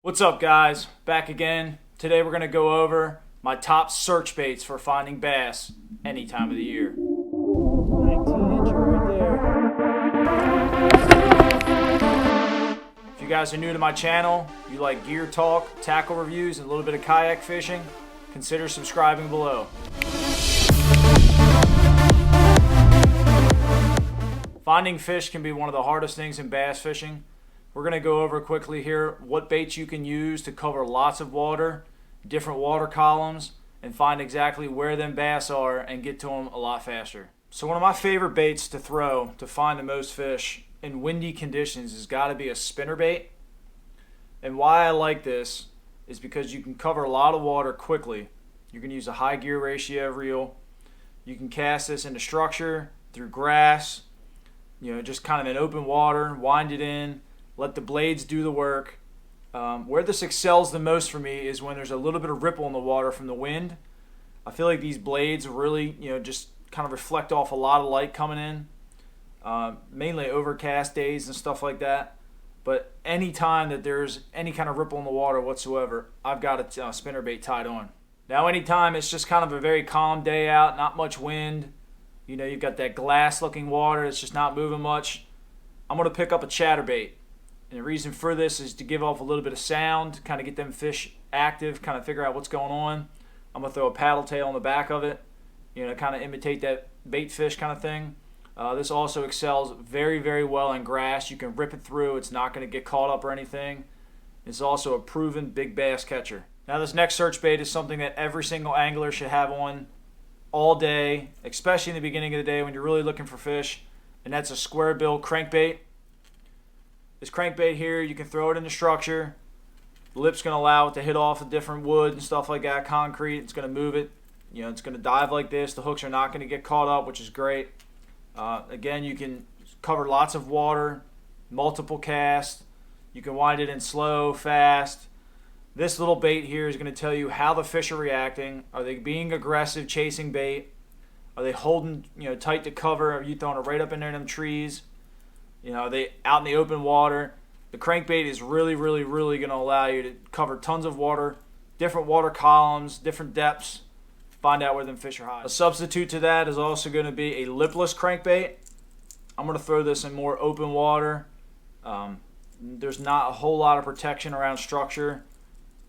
What's up, guys? Back again. Today we're going to go over my top search baits for finding bass any time of the year. 19-incher right there. If you guys are new to my channel, you like gear talk, tackle reviews, and a little bit of kayak fishing, consider subscribing below. Finding fish can be one of the hardest things in bass fishing. We're going to go over quickly here what baits you can use to cover lots of water, different water columns, and find exactly where them bass are and get to them a lot faster. So one of my favorite baits to throw to find the most fish in windy conditions has got to be a spinnerbait. And why I like this is because you can cover a lot of water quickly. You can use a high gear ratio reel. You can cast this into structure, through grass, just kind of in open water, wind it in. Let the blades do the work. Where this excels the most for me is when there's a little bit of ripple in the water from the wind. I feel like these blades really, just kind of reflect off a lot of light coming in. Mainly overcast days and stuff like that. But any time that there's any kind of ripple in the water whatsoever, I've got a spinnerbait tied on. Now anytime it's just kind of a very calm day out, not much wind, you've got that glass looking water, it's just not moving much, I'm going to pick up a chatterbait. And the reason for this is to give off a little bit of sound, kind of get them fish active, kind of figure out what's going on. I'm going to throw a paddle tail on the back of it, kind of imitate that bait fish kind of thing. This also excels very, very well in grass. You can rip it through. It's not going to get caught up or anything. It's also a proven big bass catcher. Now this next search bait is something that every single angler should have on all day, especially in the beginning of the day when you're really looking for fish, and that's a square bill crankbait. This crankbait here, you can throw it in the structure. The lip's going to allow it to hit off of different wood and stuff like that, concrete. It's going to move it. It's going to dive like this. The hooks are not going to get caught up, which is great. Again, you can cover lots of water, multiple casts. You can wind it in slow, fast. This little bait here is going to tell you how the fish are reacting. Are they being aggressive, chasing bait? Are they holding tight to cover? Are you throwing it right up in there in them trees? Are they out in the open water? The crankbait is really, really, really going to allow you to cover tons of water, different water columns, different depths, find out where them fish are hiding. A substitute to that is also going to be a lipless crankbait. I'm going to throw this in more open water. There's not a whole lot of protection around structure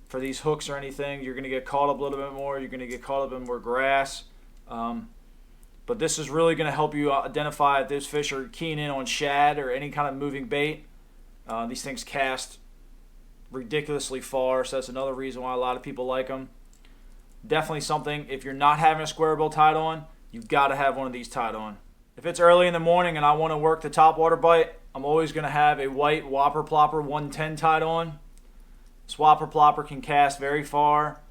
for these hooks or anything. You're going to get caught up a little bit more. You're going to get caught up in more grass. But this is really going to help you identify if those fish are keying in on shad or any kind of moving bait. These things cast ridiculously far, so that's another reason why a lot of people like them. Definitely something, if you're not having a square bill tied on, you've got to have one of these tied on. If it's early in the morning and I want to work the topwater bite, I'm always going to have a white Whopper Plopper 110 tied on. This Whopper Plopper can cast very far.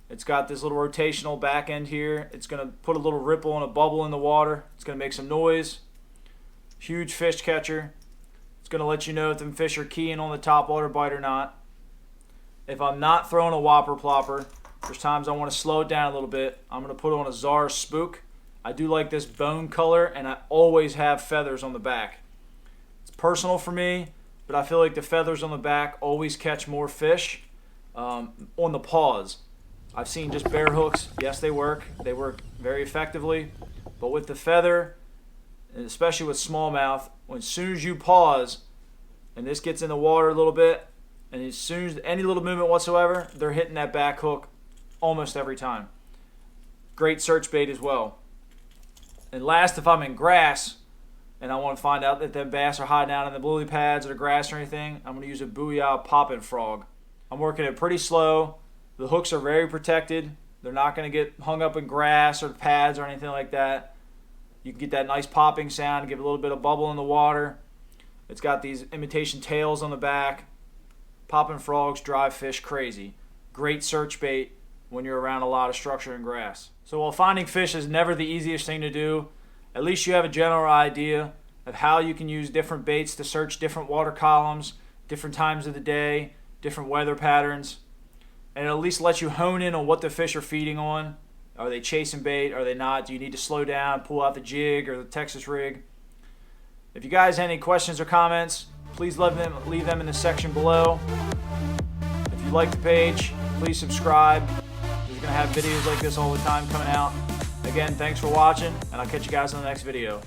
It's got this little rotational back end here. It's going to put a little ripple and a bubble in the water. It's going to make some noise. Huge fish catcher. It's going to let you know if them fish are keying on the topwater bite or not. If I'm not throwing a Whopper Plopper, there's times I want to slow it down a little bit. I'm going to put on a Zara Spook. I do like this bone color, and I always have feathers on the back. It's personal for me, but I feel like the feathers on the back always catch more fish on the paws. I've seen just bare hooks. Yes, they work. They work very effectively. But with the feather, and especially with smallmouth, as soon as you pause and this gets in the water a little bit, and as soon as any little movement whatsoever, they're hitting that back hook almost every time. Great search bait as well. And last, if I'm in grass and I want to find out that them bass are hiding out in the lily pads or the grass or anything, I'm going to use a Booyah popping frog. I'm working it pretty slow. The hooks are very protected. They're not going to get hung up in grass or pads or anything like that. You can get that nice popping sound, give a little bit of bubble in the water. It's got these imitation tails on the back. Popping frogs drive fish crazy. Great search bait when you're around a lot of structure and grass. So while finding fish is never the easiest thing to do, at least you have a general idea of how you can use different baits to search different water columns, different times of the day, different weather patterns. And it at least lets you hone in on what the fish are feeding on. Are they chasing bait? Are they not? Do you need to slow down, pull out the jig or the Texas rig? If you guys have any questions or comments, please leave them in the section below. If you like the page, please subscribe. We're going to have videos like this all the time coming out. Again, thanks for watching, and I'll catch you guys in the next video.